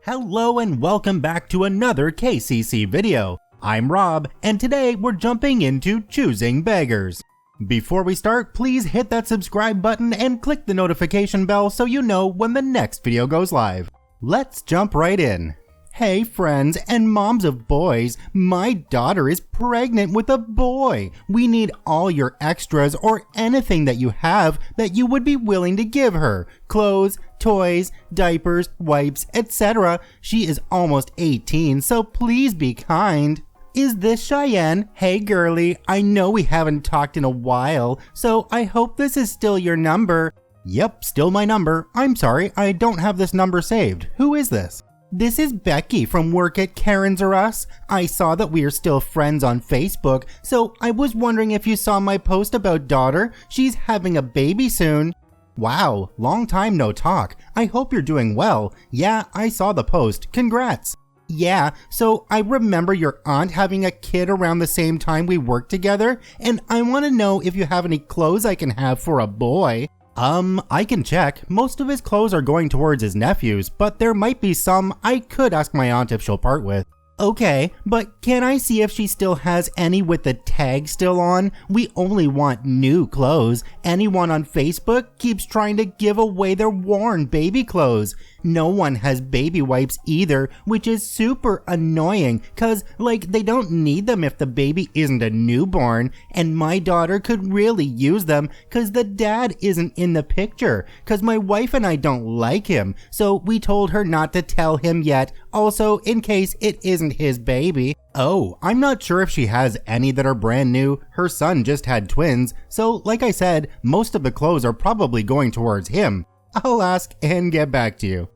Hello and welcome back to another KCC video. I'm Rob, and today we're jumping into Choosing Beggars. Before we start, please hit that subscribe button and click the notification bell so you know when the next video goes live. Let's jump right in. Hey friends and moms of boys, my daughter is pregnant with a boy. We need all your extras or anything that you have that you would be willing to give her. Clothes, toys, diapers, wipes, etc. She is almost 18, so please be kind. Is this Cheyenne? Hey girlie, I know we haven't talked in a while, so I hope this is still your number. Yep, still my number. I'm sorry, I don't have this number saved. Who is this? This is Becky from work at Karen's or Us. I saw that we are still friends on Facebook, so I was wondering if you saw my post about daughter. She's having a baby soon. Wow, long time no talk. I hope you're doing well. Yeah, I saw the post. Congrats. Yeah, so I remember your aunt having a kid around the same time we worked together, and I want to know if you have any clothes I can have for a boy. I can check. Most of his clothes are going towards his nephews, but there might be some I could ask my aunt if she'll part with. Okay, but can I see if she still has any with the tag still on? We only want new clothes. Anyone on Facebook keeps trying to give away their worn baby clothes. No one has baby wipes either, which is super annoying cause they don't need them if the baby isn't a newborn, and my daughter could really use them cause the dad isn't in the picture, cause my wife and I don't like him, so we told her not to tell him yet, also in case it isn't his baby. Oh, I'm not sure if she has any that are brand new. Her son just had twins, so like I said, most of the clothes are probably going towards him. I'll ask and get back to you.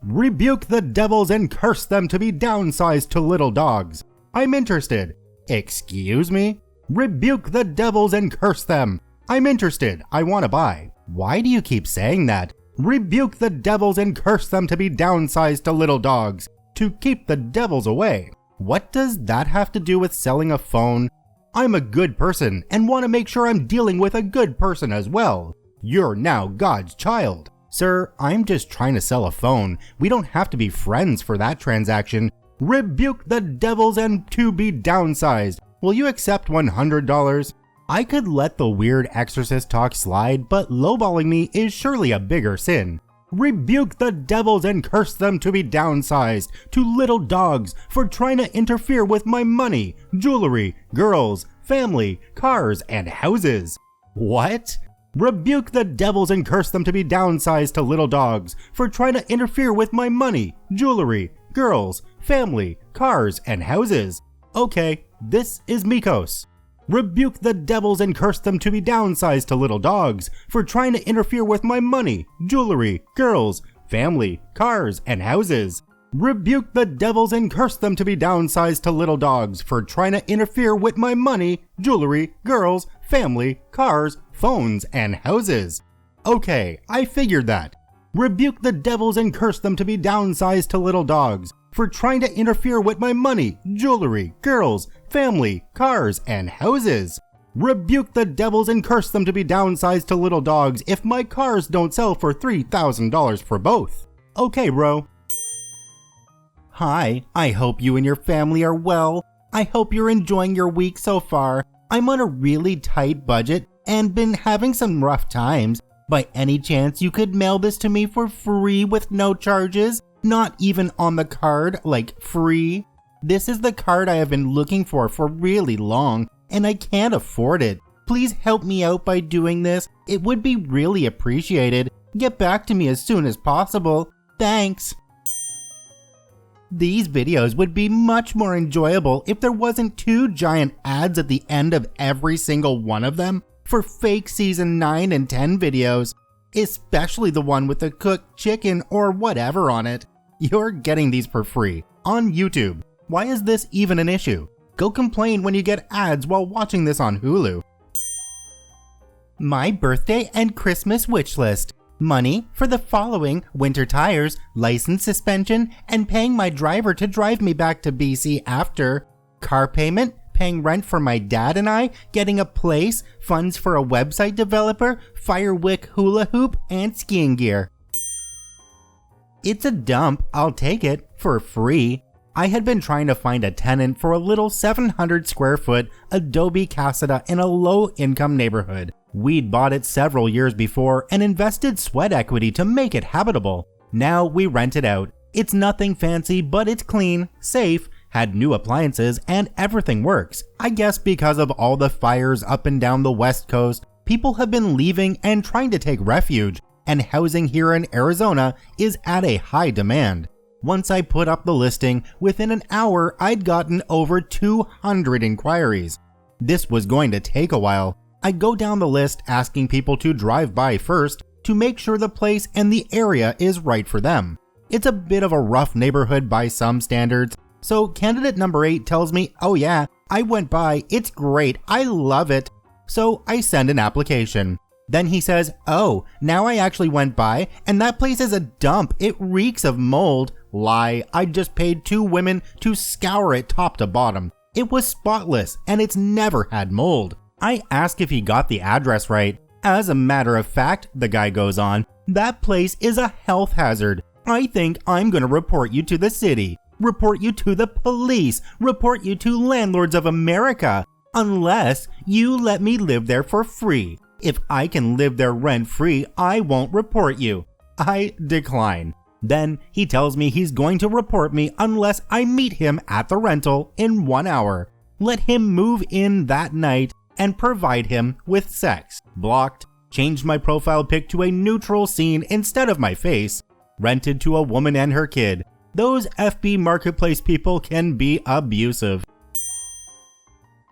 Rebuke the devils and curse them to be downsized to little dogs. I'm interested. Excuse me? Rebuke the devils and curse them. I'm interested. I want to buy. Why do you keep saying that? Rebuke the devils and curse them to be downsized to little dogs. To keep the devils away. What does that have to do with selling a phone? I'm a good person and want to make sure I'm dealing with a good person as well. You're now God's child. Sir, I'm just trying to sell a phone. We don't have to be friends for that transaction. Rebuke the devils and to be downsized. Will you accept $100? I could let the weird exorcist talk slide, but lowballing me is surely a bigger sin. Rebuke the devils and curse them to be downsized to little dogs for trying to interfere with my money, jewelry, girls, family, cars, and houses. What? Rebuke the devils and curse them to be downsized to little dogs for trying to interfere with my money, jewelry, girls, family, cars, and houses. Okay, this is Mikos. Rebuke the devils and curse them to be downsized to little dogs for trying to interfere with my money, jewelry, girls, family, cars, and houses. Rebuke the devils and curse them to be downsized to little dogs for trying to interfere with my money, jewelry, girls, family, cars, phones, and houses. Okay, I figured that. Rebuke the devils and curse them to be downsized to little dogs for trying to interfere with my money, jewelry, girls, family, cars, and houses. Rebuke the devils and curse them to be downsized to little dogs if my cars don't sell for $3,000 for both. Okay, bro. Hi, I hope you and your family are well. I hope you're enjoying your week so far. I'm on a really tight budget and been having some rough times. By any chance you could mail this to me for free with no charges? Not even on the card, like free? This is the card I have been looking for really long, and I can't afford it. Please help me out by doing this. It would be really appreciated. Get back to me as soon as possible. Thanks. These videos would be much more enjoyable if there wasn't 2 giant ads at the end of every single one of them for fake season 9 and 10 videos, especially the one with the cooked chicken or whatever on it. You're getting these for free on YouTube. Why is this even an issue? Go complain when you get ads while watching this on Hulu. My birthday and Christmas wish list. Money for the following: winter tires, license suspension, and paying my driver to drive me back to BC after. Car payment, paying rent for my dad and I, getting a place, funds for a website developer, firewick hula hoop, and skiing gear. It's a dump, I'll take it, for free. I had been trying to find a tenant for a little 700 square foot adobe caseta in a low-income neighborhood. We'd bought it several years before and invested sweat equity to make it habitable. Now we rent it out. It's nothing fancy, but it's clean, safe, had new appliances, and everything works. I guess because of all the fires up and down the West Coast, people have been leaving and trying to take refuge, and housing here in Arizona is at a high demand. Once I put up the listing, within an hour I'd gotten over 200 inquiries. This was going to take a while. I go down the list asking people to drive by first to make sure the place and the area is right for them. It's a bit of a rough neighborhood by some standards, so candidate number 8 tells me, oh yeah, I went by, it's great, I love it. So I send an application. Then he says, oh, now I actually went by and that place is a dump, it reeks of mold. Lie, I just paid 2 women to scour it top to bottom. It was spotless and it's never had mold. I ask if he got the address right. As a matter of fact, the guy goes on, that place is a health hazard. I think I'm gonna report you to the city, report you to the police, report you to Landlords of America, unless you let me live there for free. If I can live there rent-free, I won't report you. I decline. Then he tells me he's going to report me unless I meet him at the rental in 1 hour. Let him move in that night and provide him with sex. Blocked. Changed my profile pic to a neutral scene instead of my face. Rented to a woman and her kid. Those FB Marketplace people can be abusive.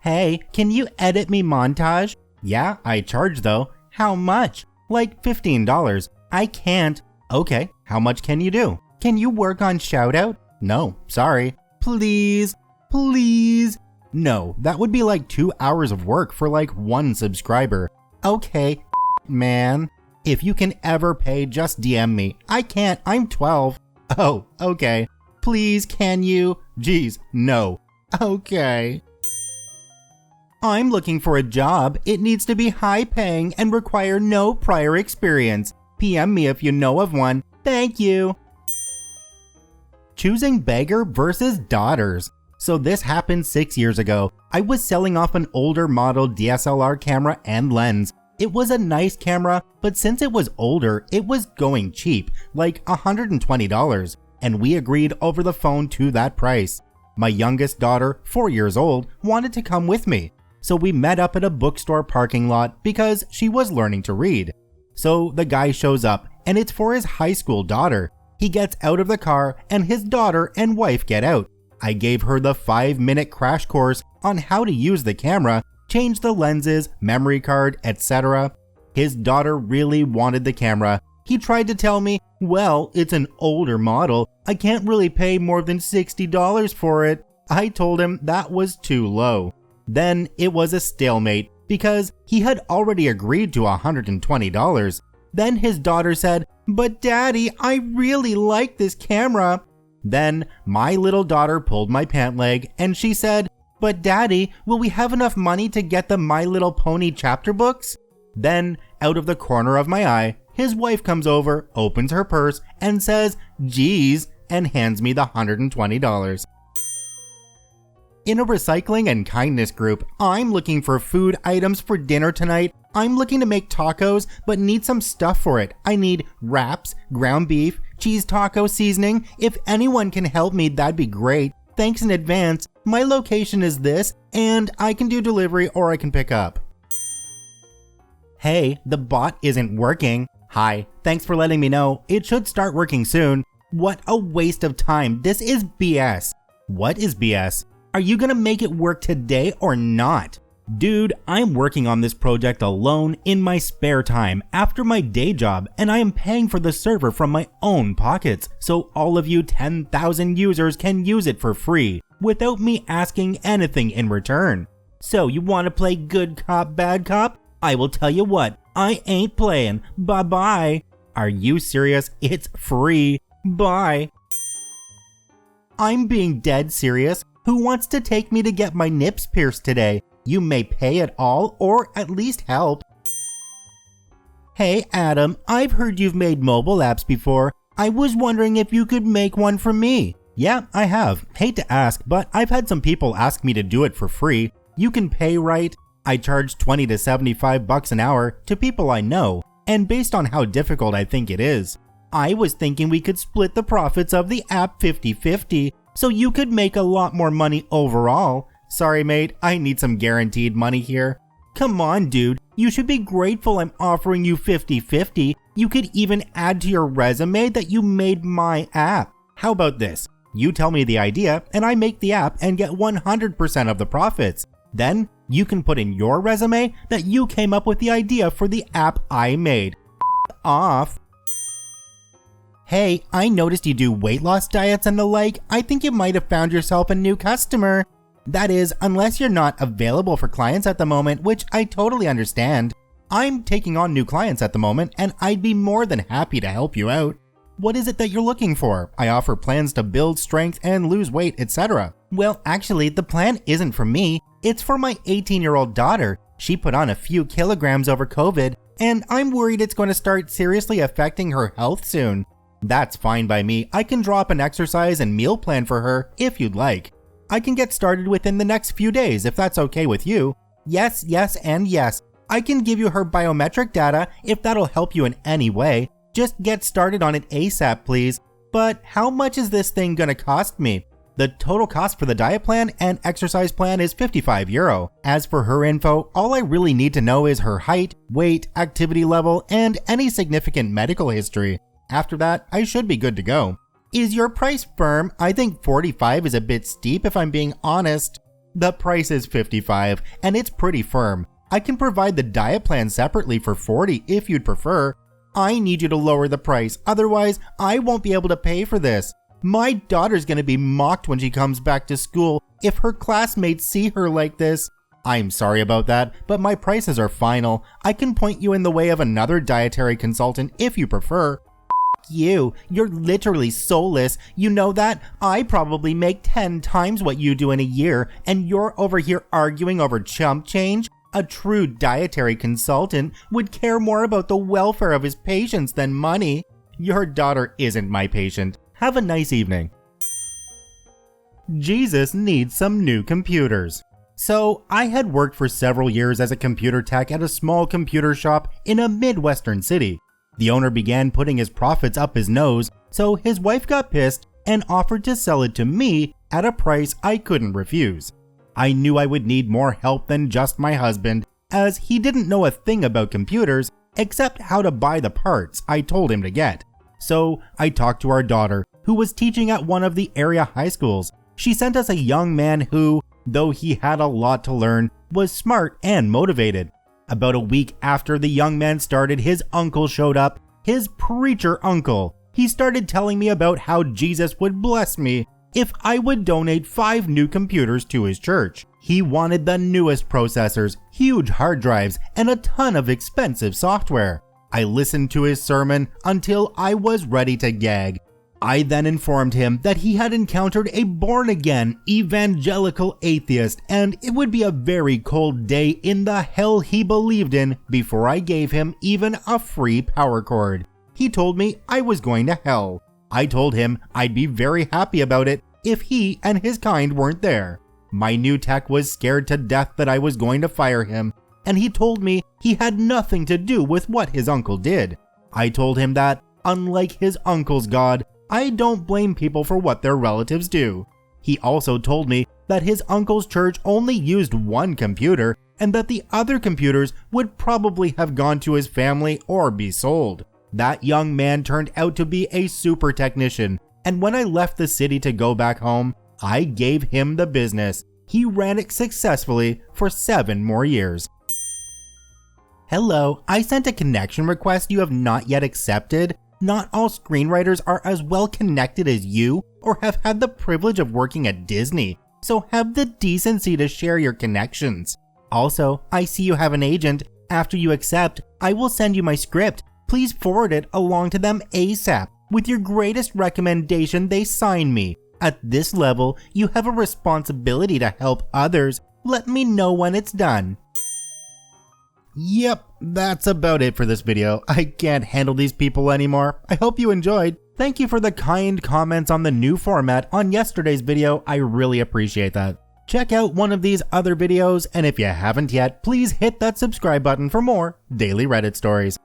Hey, can you edit me montage? Yeah, I charge though. How much? Like $15. I can't. Okay, how much can you do? Can you work on shoutout? No, sorry. Please, please. No, that would be like 2 hours of work for like 1 subscriber. Okay, man. If you can ever pay, just DM me. I can't, I'm 12. Oh, okay. Please, can you? Geez, no. Okay. I'm looking for a job. It needs to be high paying and require no prior experience. PM me if you know of one. Thank you. Choosing beggar versus daughters. So this happened 6 years ago. I was selling off an older model DSLR camera and lens. It was a nice camera, but since it was older, it was going cheap, like $120, and we agreed over the phone to that price. My youngest daughter, 4 years old, wanted to come with me, so we met up at a bookstore parking lot because she was learning to read. So the guy shows up, and it's for his high school daughter. He gets out of the car, and his daughter and wife get out. I gave her the 5-minute crash course on how to use the camera, change the lenses, memory card, etc. His daughter really wanted the camera. He tried to tell me, well, it's an older model. I can't really pay more than $60 for it. I told him that was too low. Then it was a stalemate because he had already agreed to $120. Then his daughter said, but daddy, I really like this camera. Then my little daughter pulled my pant leg and she said, but daddy, will we have enough money to get the My Little Pony chapter books? Then, out of the corner of my eye, his wife comes over, opens her purse, and says, geez, and hands me the $120. In a recycling and kindness group, I'm looking for food items for dinner tonight. I'm looking to make tacos, but need some stuff for it. I need wraps, ground beef, cheese taco seasoning. If anyone can help me, that'd be great. Thanks in advance. My location is this, and I can do delivery or I can pick up. Hey, the bot isn't working. Hi, thanks for letting me know. It should start working soon. What a waste of time. This is BS. What is BS? Are you gonna make it work today or not? Dude, I'm working on this project alone in my spare time after my day job, and I am paying for the server from my own pockets, so all of you 10,000 users can use it for free without me asking anything in return. So you want to play good cop, bad cop? I will tell you what, I ain't playing. Bye-bye. Are you serious? It's free. Bye. I'm being dead serious. Who wants to take me to get my nips pierced today? You may pay it all or at least help. Hey Adam, I've heard you've made mobile apps before. I was wondering if you could make one for me. Yeah, I have. Hate to ask, but I've had some people ask me to do it for free. You can pay right. I charge $20 to $75 an hour to people I know, and based on how difficult I think it is, I was thinking we could split the profits of the app 50-50 so you could make a lot more money overall. Sorry mate, I need some guaranteed money here. Come on dude, you should be grateful I'm offering you 50-50. You could even add to your resume that you made my app. How about this? You tell me the idea and I make the app and get 100% of the profits. Then you can put in your resume that you came up with the idea for the app I made. Off. Hey, I noticed you do weight loss diets and the like. I think you might have found yourself a new customer. That is, unless you're not available for clients at the moment, which I totally understand. I'm taking on new clients at the moment and I'd be more than happy to help you out. What is it that you're looking for? I offer plans to build strength and lose weight, etc. Well, actually, the plan isn't for me. It's for my 18-year-old daughter. She put on a few kilograms over COVID, and I'm worried it's going to start seriously affecting her health soon. That's fine by me. I can draw up an exercise and meal plan for her if you'd like. I can get started within the next few days if that's okay with you. Yes, yes, and yes. I can give you her biometric data if that'll help you in any way. Just get started on it ASAP, please. But how much is this thing gonna cost me? The total cost for the diet plan and exercise plan is €55. As for her info, all I really need to know is her height, weight, activity level, and any significant medical history. After that, I should be good to go. Is your price firm? I think 45 is a bit steep if I'm being honest. The price is 55 and it's pretty firm. I can provide the diet plan separately for 40 if you'd prefer. I need you to lower the price, otherwise I won't be able to pay for this. My daughter's gonna be mocked when she comes back to school if her classmates see her like this. I'm sorry about that, but my prices are final. I can point you in the way of another dietary consultant if you prefer. You're literally soulless. You know that? I probably make 10 times what you do in a year, and you're over here arguing over chump change? A true dietary consultant would care more about the welfare of his patients than money. Your daughter isn't my patient. Have a nice evening. Jesus needs some new computers. So, I had worked for several years as a computer tech at a small computer shop in a Midwestern city. The owner began putting his profits up his nose, so his wife got pissed and offered to sell it to me at a price I couldn't refuse. I knew I would need more help than just my husband, as he didn't know a thing about computers except how to buy the parts I told him to get. So I talked to our daughter, who was teaching at one of the area high schools. She sent us a young man who, though he had a lot to learn, was smart and motivated. About a week after the young man started, his uncle showed up, his preacher uncle. He started telling me about how Jesus would bless me if I would donate 5 new computers to his church. He wanted the newest processors, huge hard drives, and a ton of expensive software. I listened to his sermon until I was ready to gag. I then informed him that he had encountered a born-again evangelical atheist and it would be a very cold day in the hell he believed in before I gave him even a free power cord. He told me I was going to hell. I told him I'd be very happy about it if he and his kind weren't there. My new tech was scared to death that I was going to fire him, and he told me he had nothing to do with what his uncle did. I told him that, unlike his uncle's God, I don't blame people for what their relatives do. He also told me that his uncle's church only used 1 computer and that the other computers would probably have gone to his family or be sold. That young man turned out to be a super technician, and when I left the city to go back home, I gave him the business. He ran it successfully for 7 more years. Hello, I sent a connection request you have not yet accepted. Not all screenwriters are as well connected as you or have had the privilege of working at Disney, so have the decency to share your connections. Also, I see you have an agent. After you accept, I will send you my script. Please forward it along to them ASAP. With your greatest recommendation, they sign me. At this level, you have a responsibility to help others. Let me know when it's done. Yep, that's about it for this video. I can't handle these people anymore. I hope you enjoyed. Thank you for the kind comments on the new format on yesterday's video, I really appreciate that. Check out one of these other videos, and if you haven't yet, please hit that subscribe button for more daily Reddit stories.